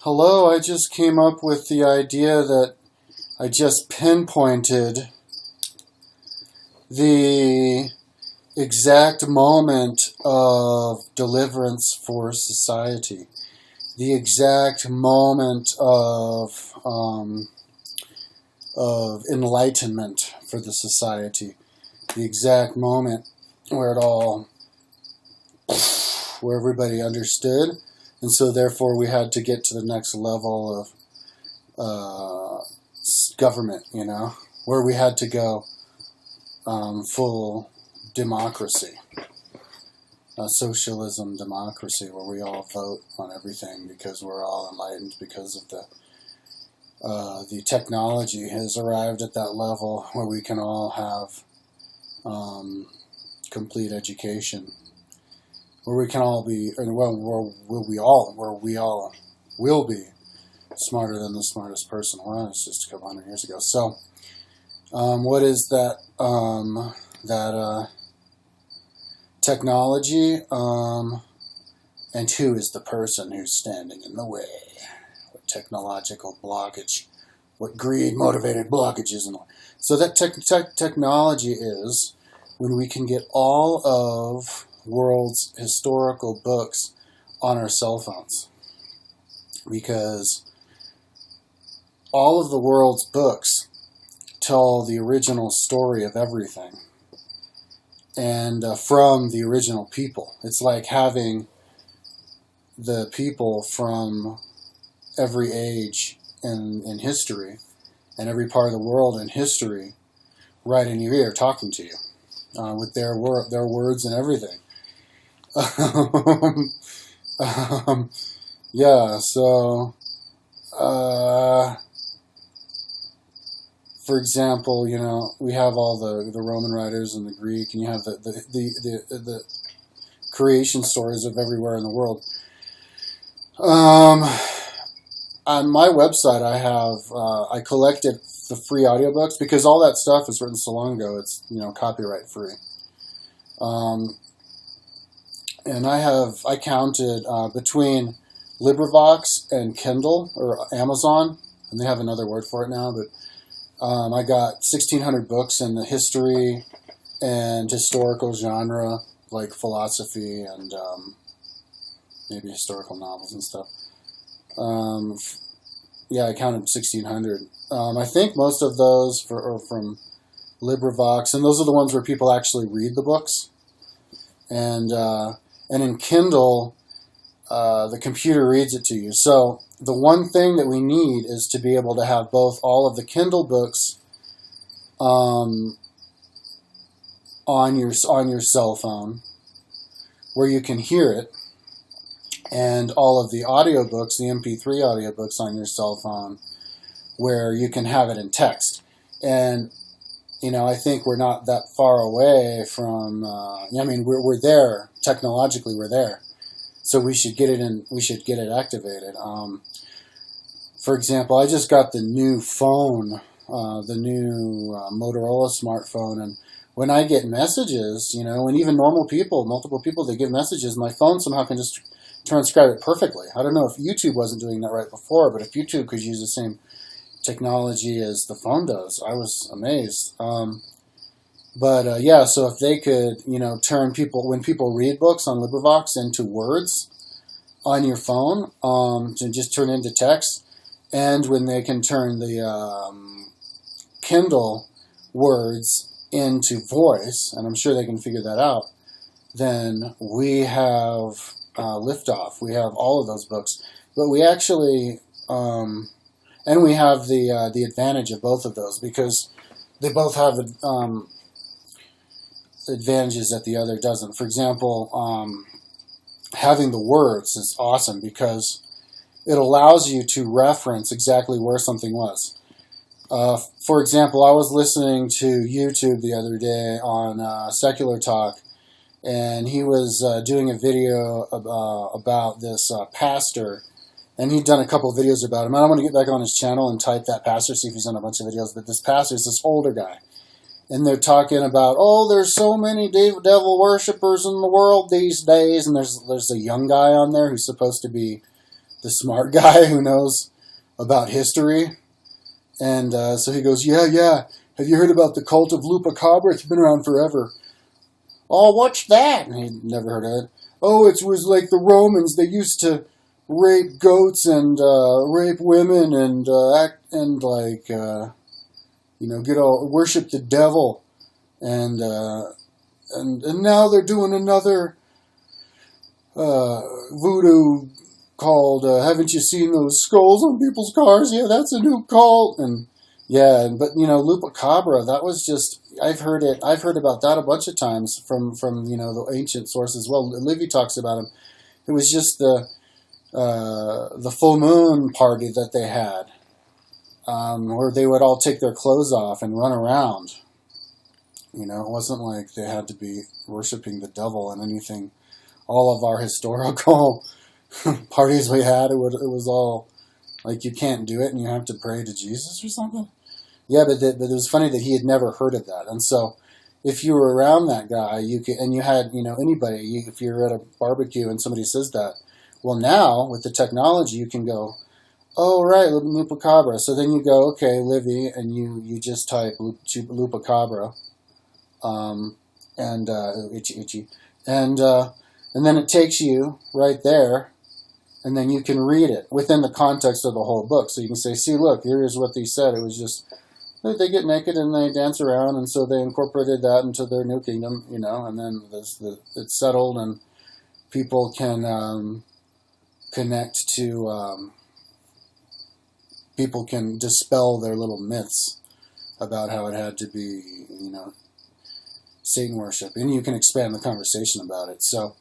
Hello, I just came up with the idea that I just pinpointed the exact moment of deliverance for society, the exact moment of enlightenment for the society, the exact moment where where everybody understood. And so therefore we had to get to the next level of government, where we had to go full democracy, socialism democracy, where we all vote on everything because we're all enlightened because of the technology has arrived at that level where we can all have complete education. Where we can all be, where we all will be smarter than the smartest person was just a couple hundred years ago. So, what is that? Technology, and who is the person who's standing in the way? What technological blockage? What greed-motivated blockages and all? So that technology is when we can get all of world's historical books on our cell phones, because all of the world's books tell the original story of everything, and from the original people. It's like having the people from every age in history and every part of the world in history right in your ear talking to you with their words and everything. Yeah, so, for example, we have all the Roman writers and the Greek, and you have the creation stories of everywhere in the world. On my website, I collected the free audiobooks because all that stuff is written so long ago. It's copyright free. And I counted between LibriVox and Kindle or Amazon, and they have another word for it now, but I got 1,600 books in the history and historical genre, like philosophy and maybe historical novels and stuff. Yeah, I counted 1,600. I think most of those are from LibriVox, and those are the ones where people actually read the books. And in Kindle, the computer reads it to you. So the one thing that we need is to be able to have both all of the Kindle books on your cell phone, where you can hear it, and all of the audiobooks, the MP3 audiobooks on your cell phone, where you can have it in text. And I think we're not that far away from. We're there technologically. We're there, so we should get it in. We should get it activated. For example, I just got the new phone, the new Motorola smartphone, and when I get messages, and even normal people, multiple people, they give messages, my phone somehow can just transcribe it perfectly. I don't know if YouTube wasn't doing that right before, but if YouTube could use the same technology as the phone does, I was amazed. Yeah, so if they could, turn when people read books on LibriVox into words on your phone, to just turn into text, and when they can turn the Kindle words into voice, and I'm sure they can figure that out, then we have liftoff. We have all of those books, but we actually, and we have the advantage of both of those, because they both have advantages that the other doesn't. For example, having the words is awesome because it allows you to reference exactly where something was. For example, I was listening to YouTube the other day on Secular Talk, and he was doing a video about this pastor, and he'd done a couple of videos about him. I don't want to get back on his channel and type that pastor, see if he's done a bunch of videos, but this pastor is this older guy. And they're talking about, there's so many devil worshippers in the world these days, and there's a young guy on there who's supposed to be the smart guy who knows about history. And so he goes, yeah. Have you heard about the cult of Lupacabra? It's been around forever. Oh, what's that? And he'd never heard of it. Oh, it was like the Romans. They used to rape goats and rape women and worship the devil. And now they're doing another voodoo called haven't you seen those skulls on people's cars? Yeah, that's a new cult. And yeah, but Lupacabra, that was just, I've heard about that a bunch of times from the ancient sources. Well, Livy talks about him. It was just the full moon party that they had, where they would all take their clothes off and run around. It wasn't like they had to be worshiping the devil and anything. All of our historical parties we had, it was all like, you can't do it and you have to pray to Jesus or something. Yeah, but it was funny that he had never heard of that. And so if you were around that guy, you had anybody, if you're at a barbecue and somebody says that, well, now with the technology you can go, oh, right, Lupacabra. So then you go, okay, Livy, and you just type Lupacabra, itchy, and then it takes you right there, and then you can read it within the context of the whole book. So you can say, see, look, here is what they said. It was just, they get naked and they dance around, and so they incorporated that into their new kingdom, and then it's settled, and people can connect to, people can dispel their little myths about how it had to be, Satan worship, and you can expand the conversation about it. So,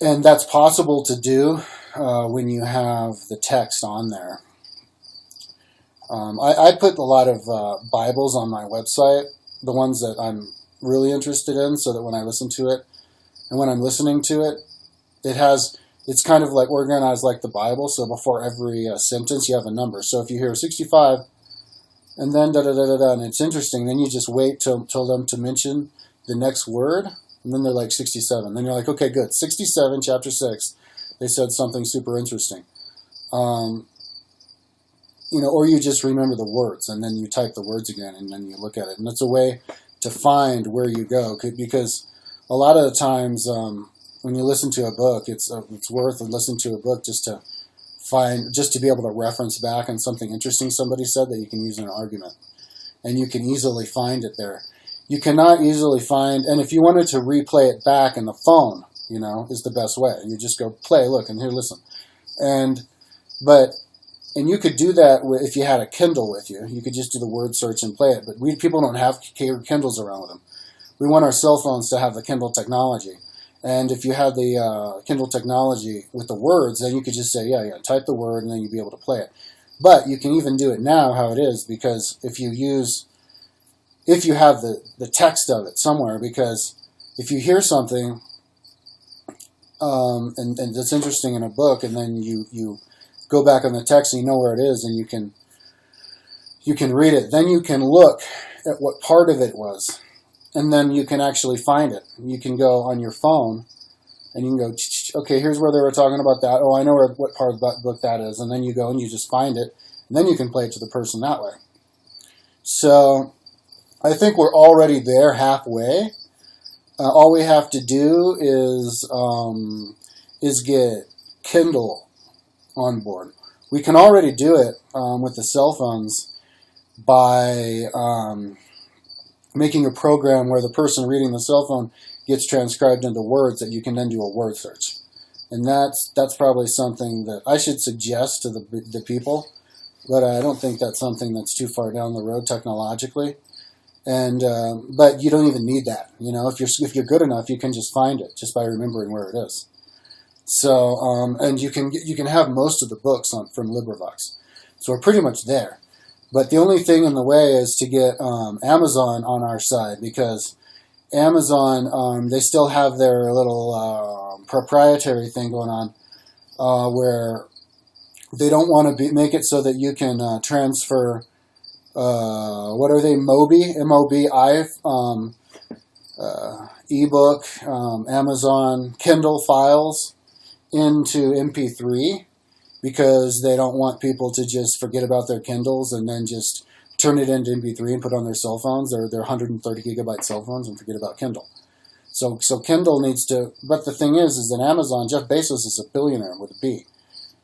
and that's possible to do when you have the text on there. I put a lot of Bibles on my website, the ones that I'm really interested in, so that when I listen to it, and when I'm listening to it, it's kind of like organized like the Bible. So before every sentence, you have a number. So if you hear 65, and then da-da-da-da-da, and it's interesting, then you just wait till them to mention the next word, and then they're like 67. Then you're like, okay, good. 67, chapter 6, they said something super interesting. Or you just remember the words, and then you type the words again, and then you look at it. And it's a way to find where you go, because a lot of the times when you listen to a book, it's worth listening to a book just to be able to reference back on something interesting somebody said that you can use in an argument. And you can easily find it there. You cannot easily find, and if you wanted to replay it back in the phone, is the best way. You just go, play, look, and here, listen. And you could do that if you had a Kindle with you. You could just do the word search and play it. But people don't have Kindles around with them. We want our cell phones to have the Kindle technology. And if you had the Kindle technology with the words, then you could just say, yeah, type the word, and then you'd be able to play it. But you can even do it now how it is, because if you have the text of it somewhere, because if you hear something and it's interesting in a book, and then you go back on the text and you know where it is, and you can read it, then you can look at what part of it was. And then you can actually find it. You can go on your phone, and you can go, okay, here's where they were talking about that. Oh, I know what part of that book that is. And then you go and you just find it, and then you can play it to the person that way. So I think we're already there halfway. All we have to do is get Kindle on board. We can already do it with the cell phones by making a program where the person reading the cell phone gets transcribed into words that you can then do a word search. And that's probably something that I should suggest to the people, but I don't think that's something that's too far down the road technologically. And but you don't even need that. If you're good enough, you can just find it just by remembering where it is. So and you can have most of the books from LibriVox. So we're pretty much there. But the only thing in the way is to get Amazon on our side, because Amazon, they still have their little proprietary thing going on where they don't want to make it so that you can transfer, what are they, Mobi, M-O-B-I, ebook, Amazon Kindle files into MP3. because they don't want people to just forget about their Kindles and then just turn it into MP3 and put it on their cell phones, their 130 gigabyte cell phones, and forget about Kindle. So Kindle needs to, but the thing is that Amazon, Jeff Bezos is a billionaire with a B.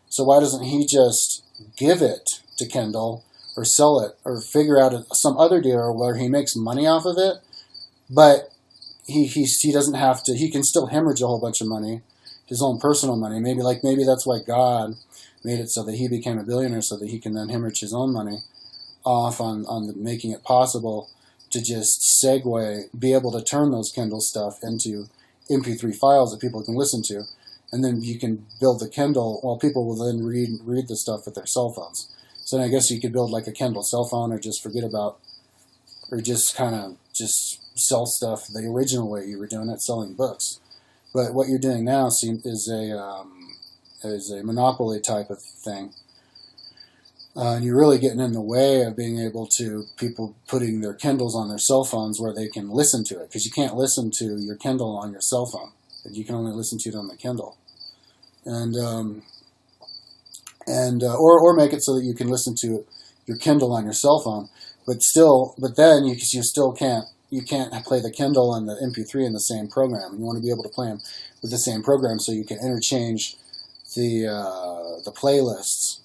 So why doesn't he just give it to Kindle or sell it or figure out some other deal where he makes money off of it, but he doesn't have to, he can still hemorrhage a whole bunch of money, his own personal money. Maybe that's why God made it so that he became a billionaire, so that he can then hemorrhage his own money off on making it possible to just be able to turn those Kindle stuff into MP3 files that people can listen to. And then you can build the Kindle, well, people will then read the stuff with their cell phones. So then I guess you could build like a Kindle cell phone, or just forget about, or just kind of just sell stuff the original way you were doing it, selling books. But what you're doing now is a monopoly type of thing. And you're really getting in the way of being able to people putting their Kindles on their cell phones where they can listen to it, because you can't listen to your Kindle on your cell phone. You can only listen to it on the Kindle, or make it so that you can listen to your Kindle on your cell phone. But then you still can't play the Kindle and the MP3 in the same program. And you want to be able to play them with the same program so you can interchange the playlists.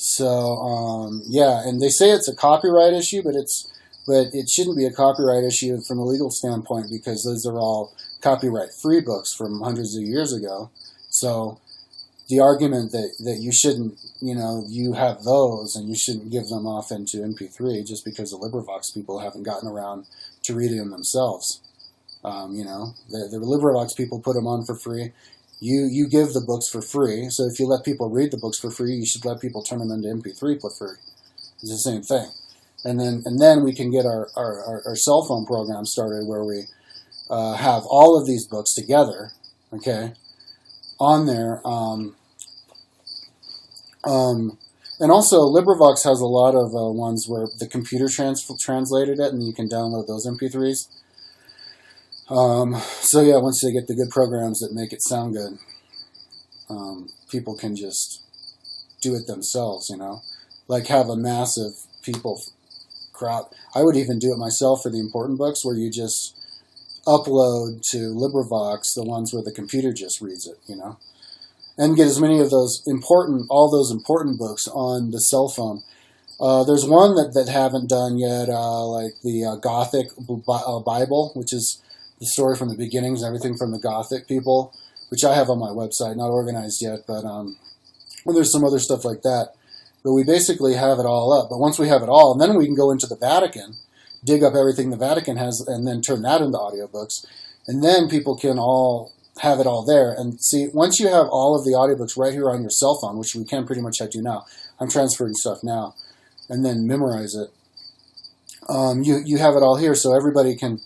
So and they say it's a copyright issue, but it shouldn't be a copyright issue from a legal standpoint, because those are all copyright-free books from hundreds of years ago. So the argument that you shouldn't, you have those and you shouldn't give them off into MP3 just because the LibriVox people haven't gotten around to reading them themselves. The LibriVox people put them on for free. You give the books for free, so if you let people read the books for free, you should let people turn them into MP3 for free. It's the same thing. And then we can get our cell phone program started, where we have all of these books together, okay, on there. And also, LibriVox has a lot of ones where the computer translated it, and you can download those MP3s. Once they get the good programs that make it sound good, people can just do it themselves, like have a massive people crowd. I would even do it myself for the important books, where you just upload to LibriVox the ones where the computer just reads it, and get as many of all those important books on the cell phone. There's one that haven't done yet, like the Gothic Bible, which is the story from the beginnings, everything from the Gothic people, which I have on my website, not organized yet, but there's some other stuff like that. But we basically have it all up. But once we have it all, and then we can go into the Vatican, dig up everything the Vatican has, and then turn that into audiobooks. And then people can all have it all there. And see, once you have all of the audiobooks right here on your cell phone, which we can pretty much do now, I'm transferring stuff now, and then memorize it. You have it all here, so everybody can.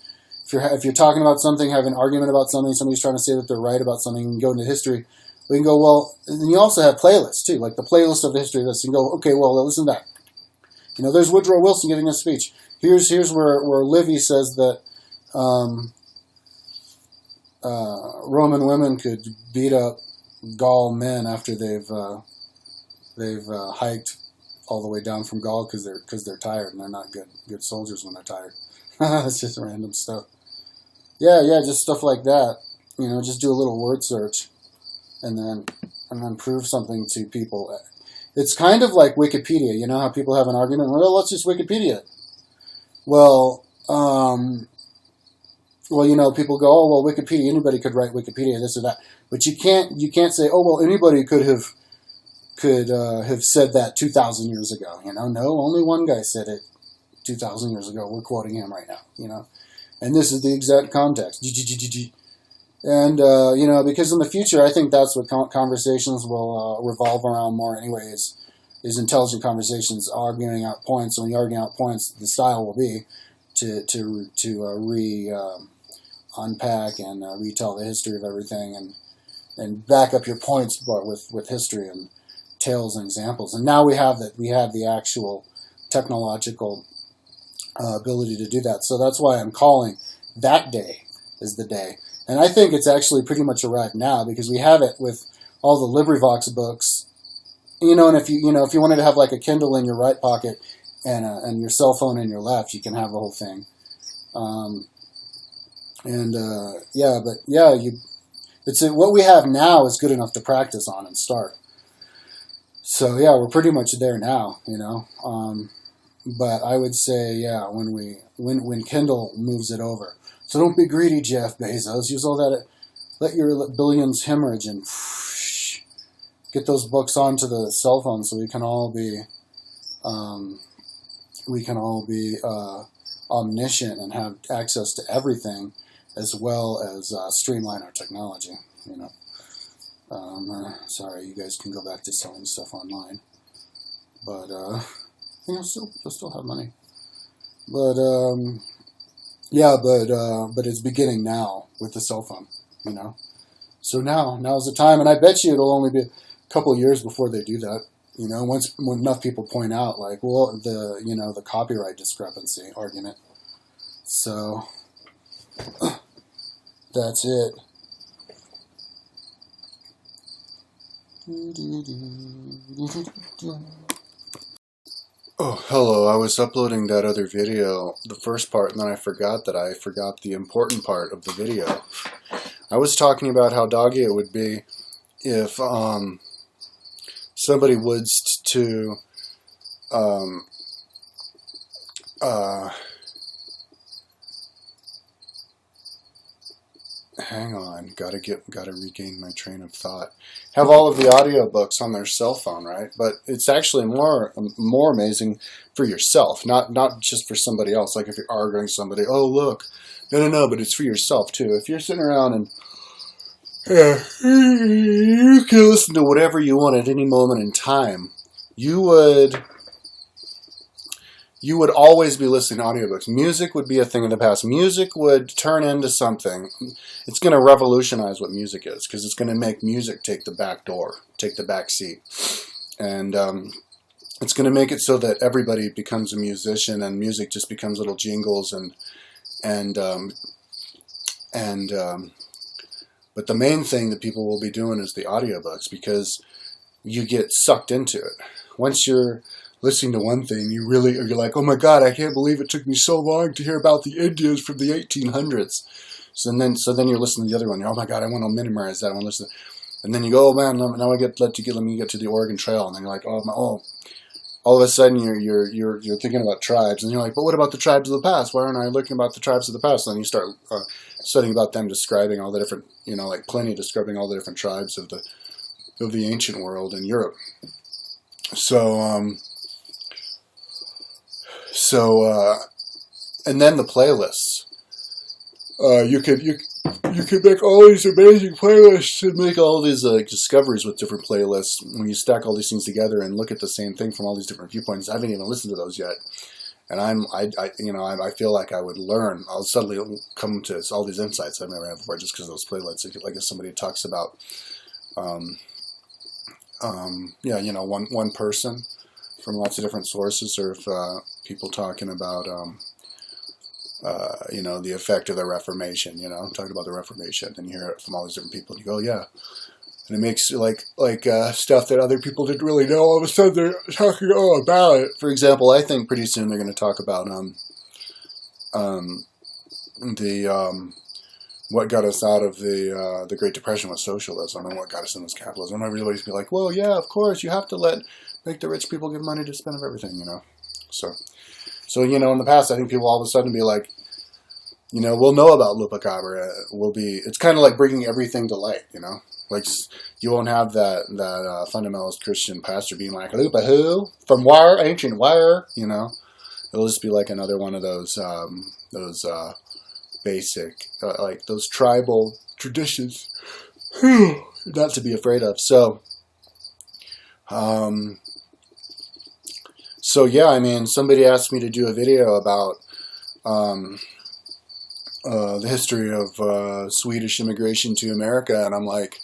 If you're talking about something, have an argument about something, somebody's trying to say that they're right about something, and go into history. We can go, well, and then you also have playlists too, like the playlist of the history of this, and go, okay, well, listen to that. There's Woodrow Wilson giving a speech. Here's where Livy says that Roman women could beat up Gaul men after they've hiked all the way down from Gaul because they're tired, and they're not good soldiers when they're tired. It's just random stuff. Yeah, just stuff like that. Just do a little word search, and then prove something to people. It's kind of like Wikipedia. You know how people have an argument? Well, let's just Wikipedia it. Well, people go, oh, well, Wikipedia, anybody could write Wikipedia, this or that. But you can't say, oh, well, anybody could have said that 2,000 years ago. No, only one guy said it 2,000 years ago. We're quoting him right now, and this is the exact context. And, because in the future, I think that's what conversations will revolve around more anyways, is intelligent conversations, arguing out points. And when you argue out points, the style will be to unpack and retell the history of everything and back up your points, but with history and tales and examples. And now we have the actual technological ability to do that. So that's why I'm calling that day is the day. And I think it's actually pretty much arrived now, because we have it with all the LibriVox books And if if you wanted to have like a Kindle in your right pocket and your cell phone in your left, you can have the whole thing. What we have now is good enough to practice on and start. So yeah, we're pretty much there now, But I would say, yeah, when Kindle moves it over. So don't be greedy, Jeff Bezos. Use all that. Let your billions hemorrhage and get those books onto the cell phone, so we can all be omniscient and have access to everything, as well as streamline our technology. Sorry, you guys can go back to selling stuff online, but you'll still have money. But but it's beginning now with the cell phone. So now's the time, and I bet you it'll only be a couple of years before they do that. When enough people point out, like, well, the copyright discrepancy argument. So that's it. Oh, hello. I was uploading that other video, the first part, and then I forgot the important part of the video. I was talking about how doggy it would be if somebody was to hang on, gotta regain my train of thought. Have all of the audiobooks on their cell phone, right? But it's actually more amazing for yourself, not just for somebody else. Like if you're arguing somebody, oh look, no, but it's for yourself too. If you're sitting around and you can listen to whatever you want at any moment in time, you would always be listening to audiobooks. Music would be a thing of the past. Music would turn into something. It's going to revolutionize what music is, because it's going to make music take the back seat. And it's going to make it so that everybody becomes a musician, and music just becomes little jingles but the main thing that people will be doing is the audiobooks, because you get sucked into it. Once you're listening to one thing, you're like, oh my God, I can't believe it took me so long to hear about the Indians from the 1800s. So then you're listening to the other one. Oh my God, I want to memorize that. I want to listen. And then you go, oh man, now let me get to the Oregon Trail. And then you're like, all of a sudden you're thinking about tribes, and you're like, but what about the tribes of the past? Why aren't I looking about the tribes of the past? And then you start studying about them, describing all the different, like Pliny describing all the different tribes of the ancient world in Europe. So and then the playlists. You could make all these amazing playlists and make all these discoveries with different playlists when you stack all these things together and look at the same thing from all these different viewpoints. I haven't even listened to those yet, and I feel like I would learn. I'll suddenly come to all these insights I've never had before just because of those playlists. Like if somebody talks about, one person from lots of different sources, or if people talking about the effect of the Reformation, talking about the Reformation, and you hear it from all these different people, and you go, yeah. And it makes like stuff that other people didn't really know, all of a sudden they're talking about it. For example, I think pretty soon they're going to talk about what got us out of the Great Depression was socialism, and what got us in was capitalism. And everybody's be like, well, yeah, of course, you have to make the rich people give money to spend of everything, So, in the past, I think people all of a sudden be like, we'll know about Lupacabra. It's kind of like bringing everything to light, Like, you won't have that fundamentalist Christian pastor being like, Lupa who? From where? Ancient where? It'll just be like another one of those basic, like those tribal traditions not to be afraid of. So yeah, somebody asked me to do a video about the history of Swedish immigration to America, and I'm like,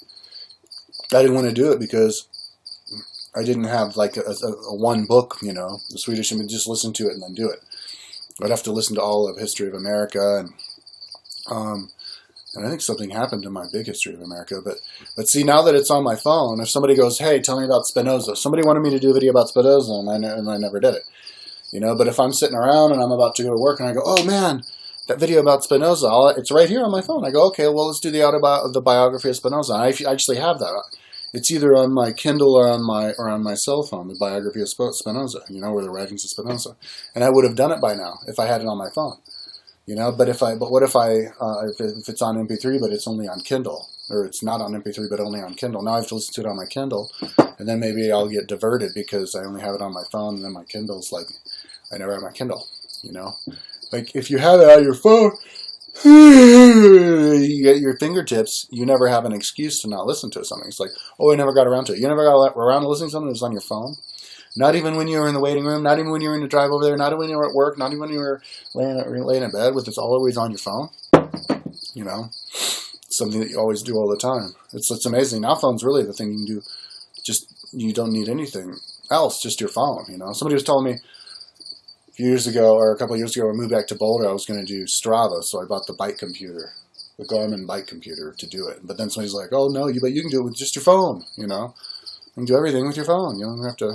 I didn't want to do it because I didn't have like a one book, the Swedish, just listen to it and then do it. I'd have to listen to all of history of America, And I think something happened in my big history of America. But see, now that it's on my phone, if somebody goes, hey, tell me about Spinoza. Somebody wanted me to do a video about Spinoza, and I never did it. You know, but if I'm sitting around and I'm about to go to work and I go, oh, man, that video about Spinoza, it's right here on my phone. I go, okay, well, let's do the biography of Spinoza. I actually have that. It's either on my Kindle or on my cell phone, the biography of Spinoza, you know, or the writings of Spinoza. And I would have done it by now if I had it on my phone. You know, but what if it's on MP3 but it's only on Kindle, or it's not on MP3 but only on Kindle? Now I have to listen to it on my Kindle, and then maybe I'll get diverted because I only have it on my phone, and then my Kindle's like, I never have my Kindle. You know, like if you have it on your phone, you get your fingertips. You never have an excuse to not listen to something. It's like, oh, I never got around to it. You never got around to listening to something that was on your phone. Not even when you were in the waiting room, not even when you were in the drive over there, not even when you were at work, not even when you were laying in bed with it's always on your phone. You know, something that you always do all the time. It's amazing. Now phone's really the thing you can do. Just, you don't need anything else, just your phone, you know. Somebody was telling me a few years ago, or a couple of years ago, when I moved back to Boulder, I was going to do Strava, so I bought the bike computer, the Garmin bike computer to do it. But then somebody's like, oh no, but you can do it with just your phone, you know. You can do everything with your phone. You don't have to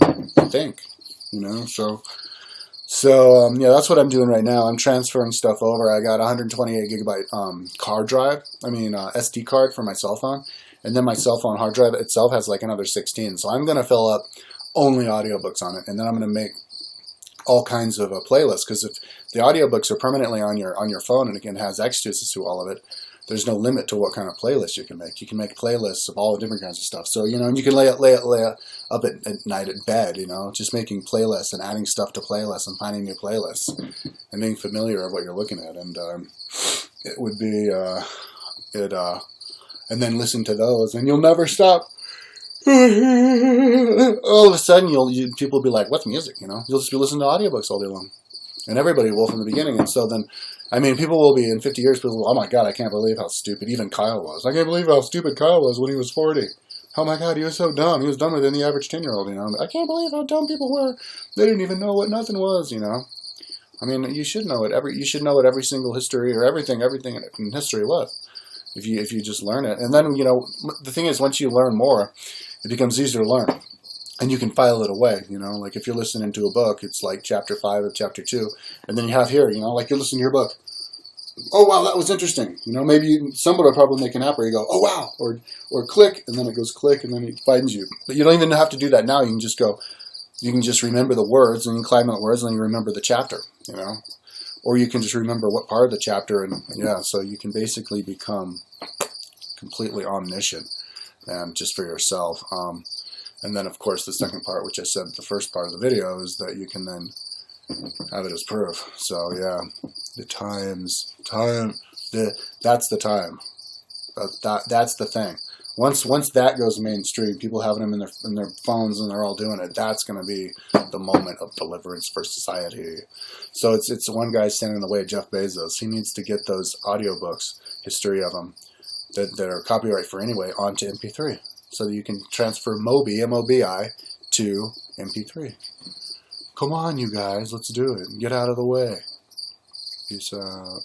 think, you know. So yeah, that's what I'm doing right now. I'm transferring stuff over. I got a 128 gigabyte card drive. SD card for my cell phone, and then my cell phone hard drive itself has like another 16. So I'm going to fill up only audiobooks on it, and then I'm going to make all kinds of playlists. Because if the audiobooks are permanently on your phone and again has access to all of it, there's no limit to what kind of playlist you can make. You can make playlists of all different kinds of stuff. So, you know, and you can lay it up at night at bed, you know, just making playlists and adding stuff to playlists and finding new playlists and being familiar of what you're looking at. And it would be, and then listen to those and you'll never stop. All of a sudden, people will be like, what's music, you know? You'll just be listening to audiobooks all day long. And everybody will from the beginning. And so then, people will be in 50 years, people will, oh my God, I can't believe how stupid even Kyle was. I can't believe how stupid Kyle was when he was 40. Oh my God, he was so dumb. He was dumber than the average 10-year-old, you know. I can't believe how dumb people were. They didn't even know what nothing was, you know. You should know it. You should know what every single history or everything in history was. If you just learn it. And then, you know, the thing is, once you learn more, it becomes easier to learn. And you can file it away, you know, like if you're listening to a book, it's like chapter 5 of chapter 2. And then you have here, you know, like you listen to your book. Oh, wow, that was interesting. You know, maybe somebody will probably make an app where you go, oh, wow, or click, and then it goes click, and then it finds you. But you don't even have to do that now. You can just remember the words, and you climb out words, and then you remember the chapter, you know. Or you can just remember what part of the chapter, and yeah, so you can basically become completely omniscient and just for yourself. And then, of course, the second part, which I said the first part of the video, is that you can then have it as proof. So, yeah, that's the time. That's the thing. Once that goes mainstream, people having them in their phones and they're all doing it, that's going to be the moment of deliverance for society. So it's one guy standing in the way of Jeff Bezos. He needs to get those audiobooks, history of them, that are copyright for anyway, onto MP3. So that you can transfer Mobi, M-O-B-I, to MP3. Come on, you guys, let's do it. Get out of the way. Peace out.